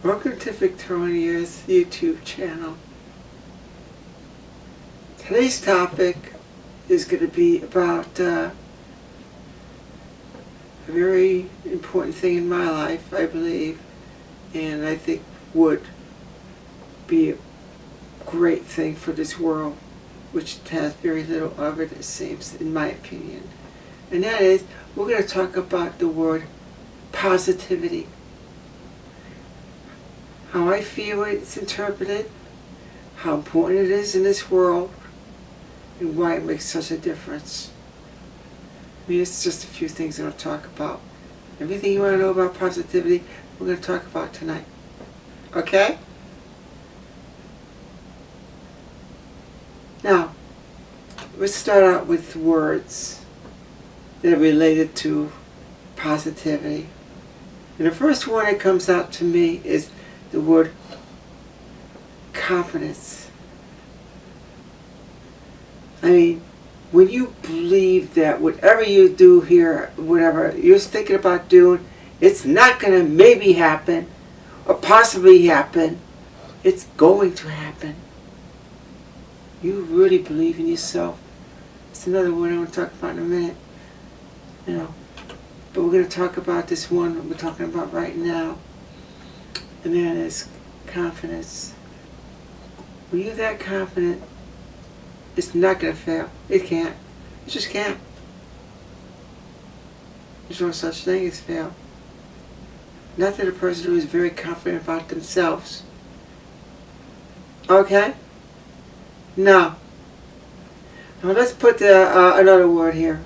Welcome to Victoria's YouTube channel. Today's topic is going to be about a very important thing in my life, I believe, and I think would be a great thing for this world, which has very little of it, it seems, in my opinion. And that is, we're going to talk about the word positivity. How I feel it's interpreted, how important it is in this world, and why it makes such a difference. I mean, it's just a few things that I'll talk about. Everything you want to know about positivity, we're going to talk about tonight. Okay? Now, let's start out with words that are related to positivity. And the first one that comes out to me is the word confidence. I mean, when you believe that whatever you do here, whatever you're thinking about doing, it's not going to maybe happen or possibly happen, it's going to happen. You really believe in yourself. It's another word I'm going to talk about in a minute. But we're going to talk about this one that we're talking about right now. And that is confidence. When you're that confident, it's not going to fail. It can't. It just can't. There's no such thing as fail. Not that a person who is very confident about themselves. Okay? Now let's put another word here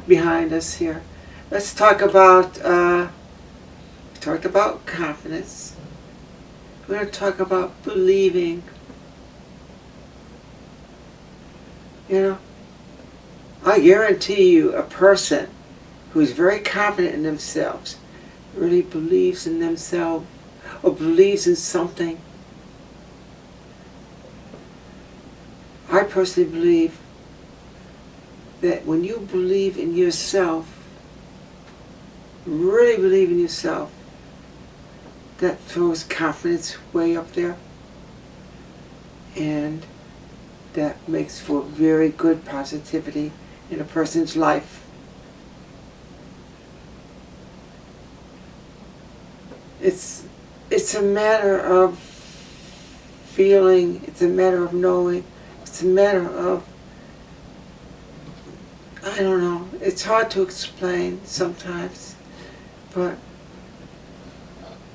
behind us here. Let's talk about, we talked about confidence. We're going to talk about believing. I guarantee you a person who's very confident in themselves, really believes in themselves, or believes in something. I personally believe that when you believe in yourself, really believe in yourself, that throws confidence way up there, and that makes for very good positivity in a person's life. It's a matter of feeling, it's a matter of knowing, it's a matter of, I don't know, it's hard to explain sometimes, but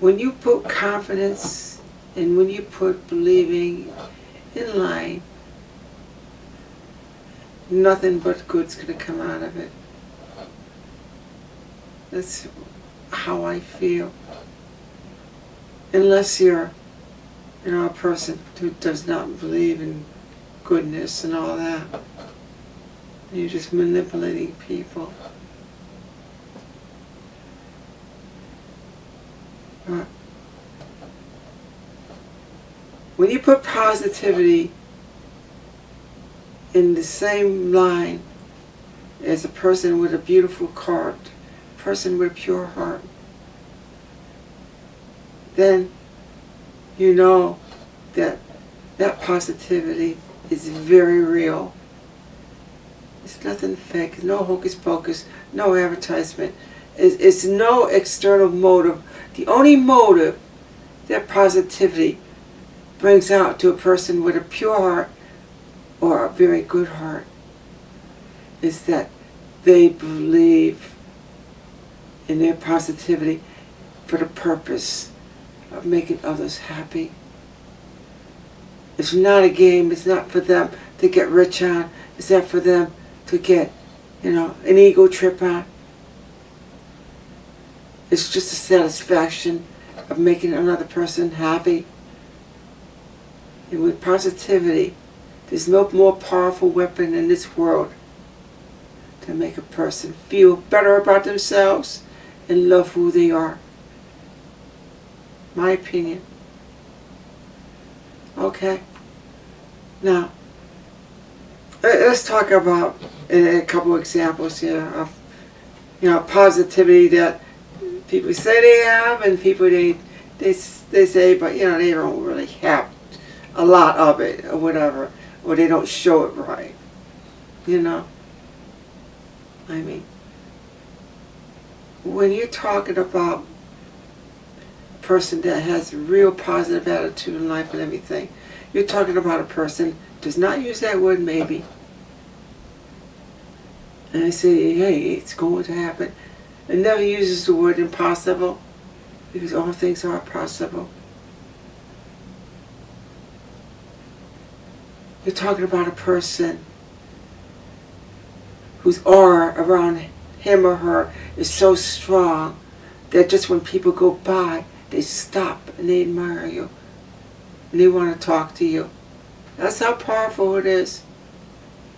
when you put confidence and when you put believing in line, nothing but good's going to come out of it. That's how I feel. Unless you're, a person who does not believe in goodness and all that. You're just manipulating people. But when you put positivity in the same line as a person with a beautiful heart, a person with a pure heart, then you know that that positivity is very real. It's nothing fake, no hocus pocus, no advertisement. It's no external motive. The only motive that positivity brings out to a person with a pure heart or a very good heart is that they believe in their positivity for the purpose of making others happy. It's not a game. It's not for them to get rich on. It's not for them to get, an ego trip on. It's just a satisfaction of making another person happy. And with positivity, there's no more powerful weapon in this world to make a person feel better about themselves and love who they are. My opinion. Okay. Now, let's talk about a couple examples here of, positivity that people say they have and people they they say, but you know, they don't really have a lot of it or whatever, or they don't show it right. You know, I mean, when you're talking about a person that has a real positive attitude in life and everything, you're talking about a person does not use that word maybe. And I say, hey, it's going to happen. It never uses the word impossible, because all things are possible. You're talking about a person whose aura around him or her is so strong that just when people go by, they stop and they admire you. And they want to talk to you. That's how powerful it is.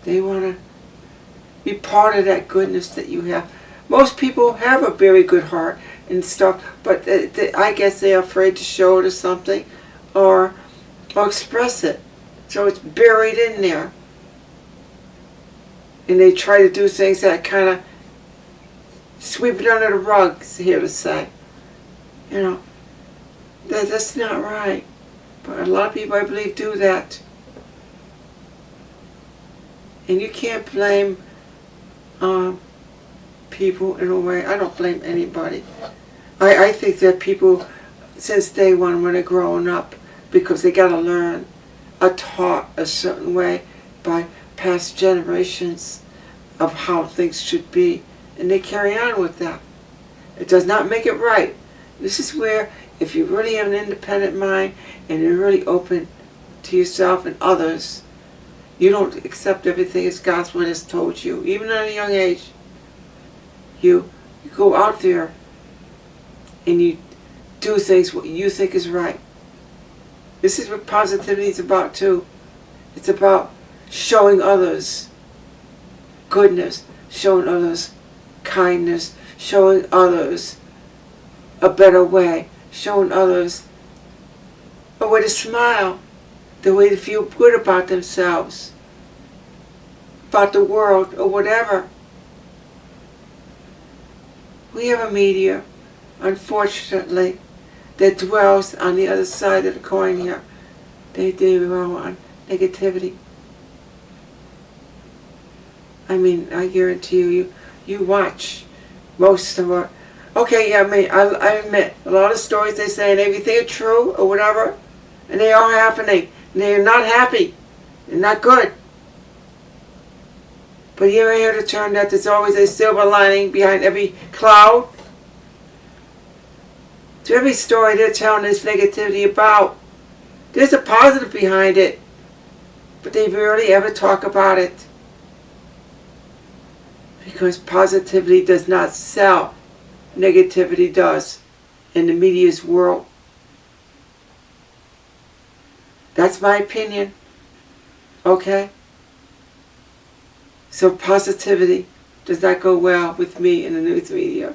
They want to be part of that goodness that you have. Most people have a very good heart and stuff, but I guess they're afraid to show it or something, or express it. So it's buried in there. And they try to do things that kind of sweep it under the rug, here to say. You know, that's not right. But a lot of people, I believe, do that. And you can't blame people in a way. I don't blame anybody. I think that people, since day one when they're growing up, because they got to learn, are taught a certain way by past generations of how things should be, and they carry on with that. It does not make it right. This is where, if you really have an independent mind and you're really open to yourself and others, you don't accept everything as gospel has told you, even at a young age. You go out there and you do things what you think is right. This is what positivity is about too. It's about showing others goodness, showing others kindness, showing others a better way, showing others a way to smile, the way to feel good about themselves, about the world, or whatever. We have a media, unfortunately, that dwells on the other side of the coin here. They dwell on negativity. I mean, I guarantee you watch most of our... Okay, yeah, I admit, a lot of stories they say and everything are true or whatever, and they are happening, and they're not happy, they're not good. But you ever hear the term that there's always a silver lining behind every cloud? To every story they're telling this negativity about, there's a positive behind it, but they rarely ever talk about it. Because positivity does not sell. Negativity does in the media's world. That's my opinion. Okay? So positivity does not go well with me in the news media.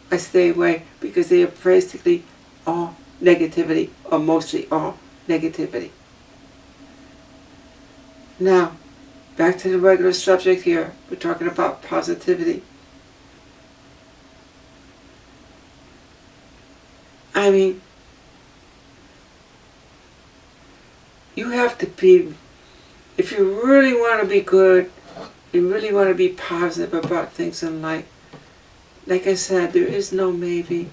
I stay away because they are basically all negativity, or mostly all negativity. Now, back to the regular subject here. We're talking about positivity. I mean, you have to be, if you really want to be good, you really want to be positive about things in life. Like I said, there is no maybe.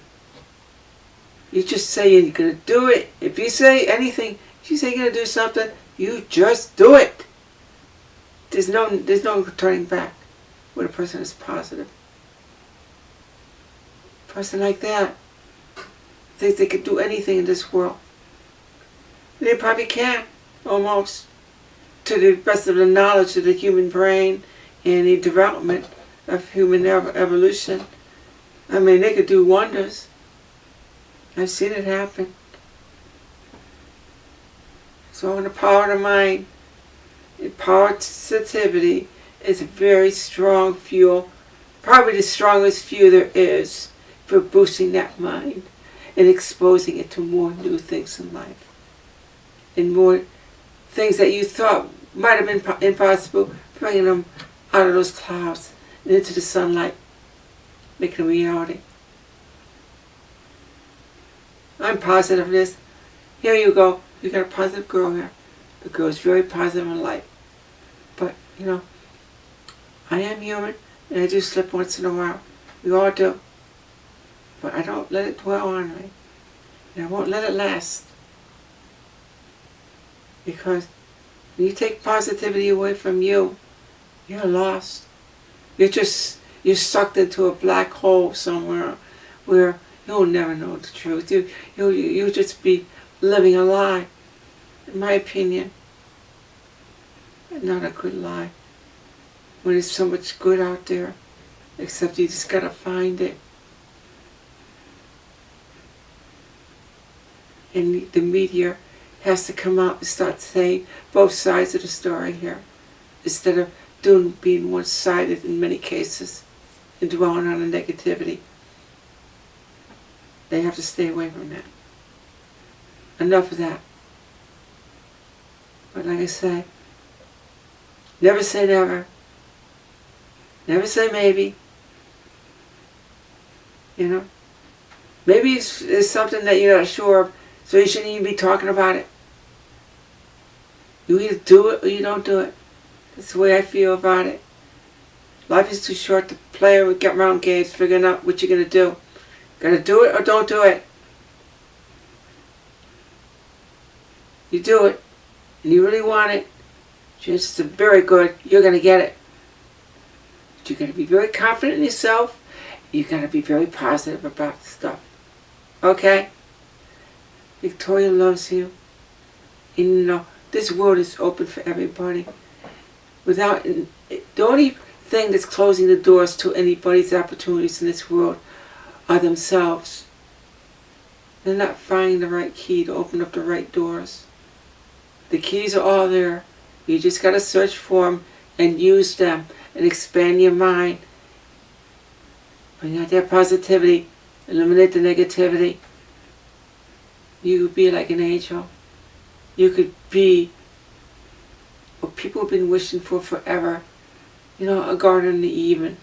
You just say you're going to do it. If you say anything, if you say you're going to do something, you just do it. There's no turning back when a person is positive. A person like that thinks they can do anything in this world. And they probably can, almost, to the best of the knowledge of the human brain and the development of human evolution. I mean, they could do wonders. I've seen it happen. So in the power of the mind, positivity is a very strong fuel, probably the strongest fuel there is for boosting that mind and exposing it to more new things in life. And more things that you thought might have been impossible, bringing them out of those clouds and into the sunlight, making them reality. I'm positive this. Here you go. You got a positive girl here. A girl is very positive in life. But, you know, I am human, and I do slip once in a while. We all do. But I don't let it dwell on me. And I won't let it last. Because when you take positivity away from you, you're lost. You're sucked into a black hole somewhere where you'll never know the truth. You'll just be living a lie, in my opinion. Not a good lie. When there's so much good out there, except you just gotta find it. And the media has to come out and start saying both sides of the story here, instead of being one-sided in many cases and dwelling on the negativity. They have to stay away from that. Enough of that. But like I say, never say never. Never say maybe. You know? Maybe it's something that you're not sure of, so you shouldn't even be talking about it. You either do it or you don't do it. That's the way I feel about it. Life is too short to play with get around games figuring out what you're going to do. Gotta do it or don't do it. You do it, and you really want it, chances are very good you're going to get it. But you're going to be very confident in yourself. You're going to be very positive about the stuff. Okay? Victoria loves you. And you know, this world is open for everybody. The only thing that's closing the doors to anybody's opportunities in this world are themselves. They're not finding the right key to open up the right doors. The keys are all there. You just got to search for them and use them and expand your mind. Bring out that positivity. Eliminate the negativity. You could be like an angel. You could be what people have been wishing for forever. You know, a Garden of Eden,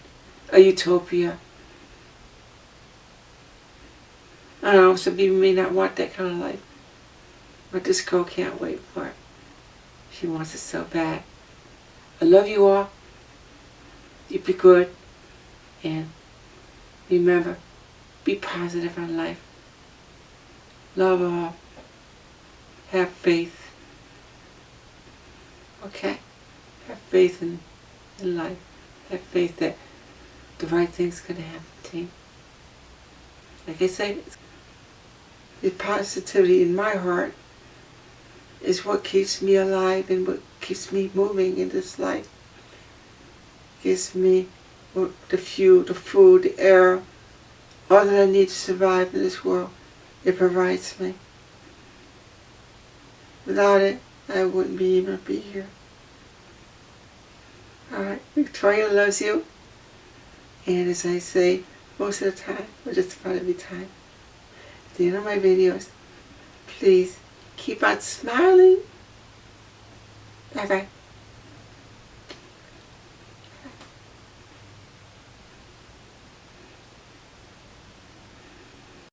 a utopia. I don't know, some people may not want that kind of life. But this girl can't wait for it. She wants it so bad. I love you all. You be good. And remember, be positive in life. Love all. Have faith. Okay? Have faith in life. Have faith that the right thing's going to happen to you. Like I said, the positivity in my heart is what keeps me alive and what keeps me moving in this life. Gives me the fuel, the food, the air, all that I need to survive in this world. It provides me. Without it, I wouldn't be able to be here. Alright, Victoria loves you. And as I say, most of the time, or just about every time, at the end of my videos, please keep on smiling. Bye-bye.